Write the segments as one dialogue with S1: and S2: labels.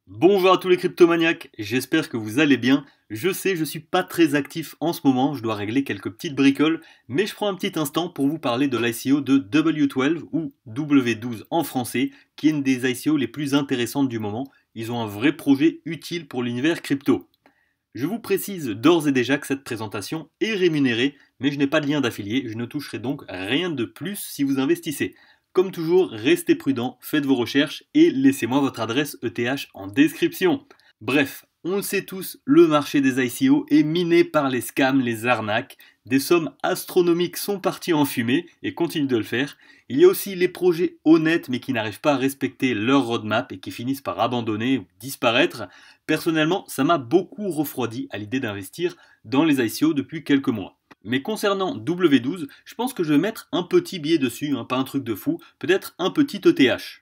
S1: Bonjour à tous les cryptomaniaques, j'espère que vous allez bien. Je sais, je suis pas très actif en ce moment, je dois régler quelques petites bricoles, mais je prends un petit instant pour vous parler de l'ICO de W12 ou W12 en français, qui est une des ICO les plus intéressantes du moment. Ils ont un vrai projet utile pour l'univers crypto. Je vous précise d'ores et déjà que cette présentation est rémunérée, mais je n'ai pas de lien d'affilié, je ne toucherai donc rien de plus si vous investissez. Comme toujours, restez prudent, faites vos recherches et laissez-moi votre adresse ETH en description. Bref, on le sait tous, le marché des ICO est miné par les scams, les arnaques. Des sommes astronomiques sont parties en fumée et continuent de le faire. Il y a aussi les projets honnêtes mais qui n'arrivent pas à respecter leur roadmap et qui finissent par abandonner ou disparaître. Personnellement, ça m'a beaucoup refroidi à l'idée d'investir dans les ICO depuis quelques mois. Mais concernant W12, je pense que je vais mettre un petit billet dessus, pas un truc de fou, peut-être un petit ETH.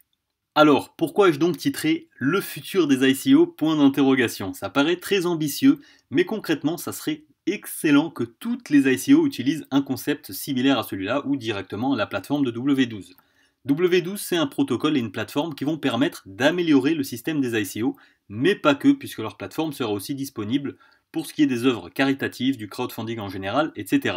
S1: Alors, pourquoi ai-je donc titré Le futur des ICO point d'interrogation? Ça paraît très ambitieux, mais concrètement, ça serait excellent que toutes les ICO utilisent un concept similaire à celui-là ou directement la plateforme de W12. W12, c'est un protocole et une plateforme qui vont permettre d'améliorer le système des ICO, mais pas que, puisque leur plateforme sera aussi disponible pour ce qui est des œuvres caritatives, du crowdfunding en général, etc.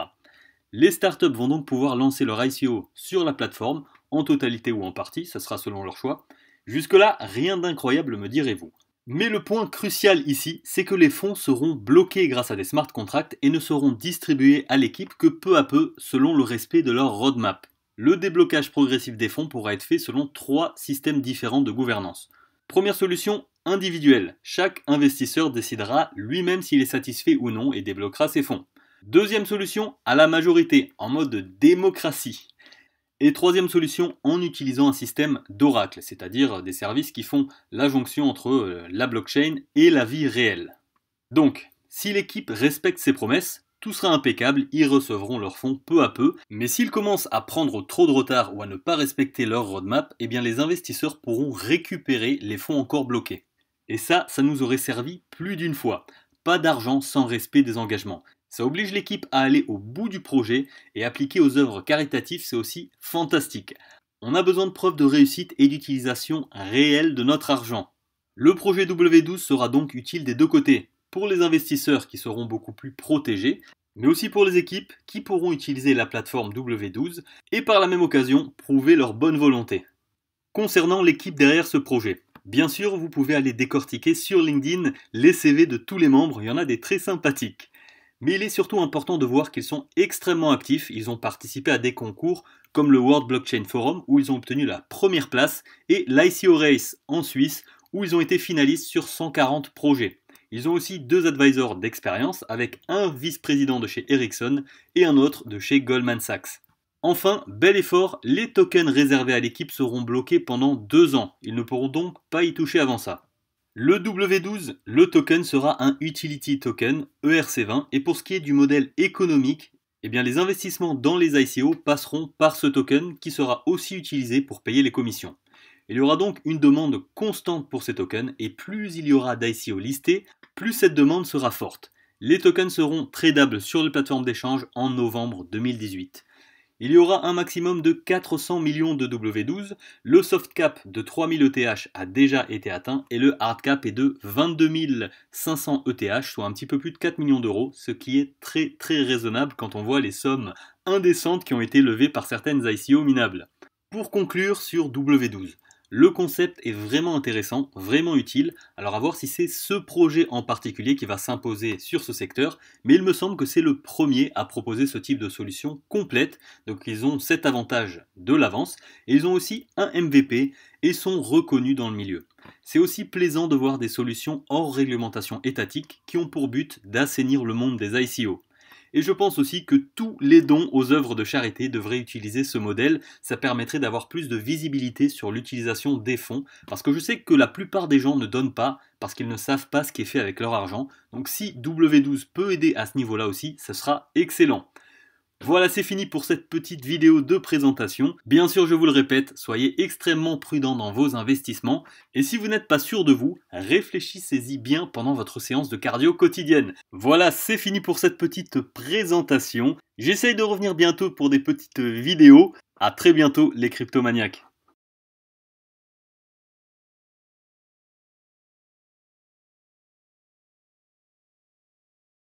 S1: Les startups vont donc pouvoir lancer leur ICO sur la plateforme, en totalité ou en partie, ça sera selon leur choix. Jusque-là, rien d'incroyable me direz-vous. Mais le point crucial ici, c'est que les fonds seront bloqués grâce à des smart contracts et ne seront distribués à l'équipe que peu à peu selon le respect de leur roadmap. Le déblocage progressif des fonds pourra être fait selon 3 systèmes différents de gouvernance. Première solution, individuelle. Chaque investisseur décidera lui-même s'il est satisfait ou non et débloquera ses fonds. Deuxième solution, à la majorité, en mode démocratie. Et troisième solution, en utilisant un système d'oracle, c'est-à-dire des services qui font la jonction entre la blockchain et la vie réelle. Donc, si l'équipe respecte ses promesses, tout sera impeccable, ils recevront leurs fonds peu à peu, mais s'ils commencent à prendre trop de retard ou à ne pas respecter leur roadmap, eh bien les investisseurs pourront récupérer les fonds encore bloqués. Et ça nous aurait servi plus d'une fois. Pas d'argent sans respect des engagements. Ça oblige l'équipe à aller au bout du projet et appliquer aux œuvres caritatives, c'est aussi fantastique. On a besoin de preuves de réussite et d'utilisation réelle de notre argent. Le projet W12 sera donc utile des deux côtés, pour les investisseurs qui seront beaucoup plus protégés, mais aussi pour les équipes qui pourront utiliser la plateforme W12 et par la même occasion prouver leur bonne volonté. Concernant l'équipe derrière ce projet, bien sûr vous pouvez aller décortiquer sur LinkedIn les CV de tous les membres, il y en a des très sympathiques. Mais il est surtout important de voir qu'ils sont extrêmement actifs, ils ont participé à des concours comme le World Blockchain Forum où ils ont obtenu la première place et l'ICO Race en Suisse où ils ont été finalistes sur 140 projets. Ils ont aussi 2 advisors d'expérience avec un vice-président de chez Ericsson et un autre de chez Goldman Sachs. Enfin, bel effort, les tokens réservés à l'équipe seront bloqués pendant 2 ans. Ils ne pourront donc pas y toucher avant ça. Le W12, le token sera un Utility Token ERC20 et pour ce qui est du modèle économique, eh bien les investissements dans les ICO passeront par ce token qui sera aussi utilisé pour payer les commissions. Il y aura donc une demande constante pour ces tokens et plus il y aura d'ICO listés, plus cette demande sera forte. Les tokens seront tradables sur les plateformes d'échange en novembre 2018. Il y aura un maximum de 400 millions de W12, le soft cap de 3000 ETH a déjà été atteint et le hard cap est de 22 500 ETH, soit un petit peu plus de 4 millions d'euros, ce qui est très raisonnable quand on voit les sommes indécentes qui ont été levées par certaines ICO minables. Pour conclure sur W12, le concept est vraiment intéressant, vraiment utile, alors à voir si c'est ce projet en particulier qui va s'imposer sur ce secteur, mais il me semble que c'est le premier à proposer ce type de solution complète, donc ils ont cet avantage de l'avance, et ils ont aussi un MVP et sont reconnus dans le milieu. C'est aussi plaisant de voir des solutions hors réglementation étatique qui ont pour but d'assainir le monde des ICO. Et je pense aussi que tous les dons aux œuvres de charité devraient utiliser ce modèle, ça permettrait d'avoir plus de visibilité sur l'utilisation des fonds, parce que je sais que la plupart des gens ne donnent pas, parce qu'ils ne savent pas ce qui est fait avec leur argent, donc si W12 peut aider à ce niveau-là aussi, ce sera excellent. Voilà, c'est fini pour cette petite vidéo de présentation. Bien sûr, je vous le répète, soyez extrêmement prudent dans vos investissements. Et si vous n'êtes pas sûr de vous, réfléchissez-y bien pendant votre séance de cardio quotidienne. Voilà, c'est fini pour cette petite présentation. J'essaye de revenir bientôt pour des petites vidéos. À très bientôt les cryptomaniaques.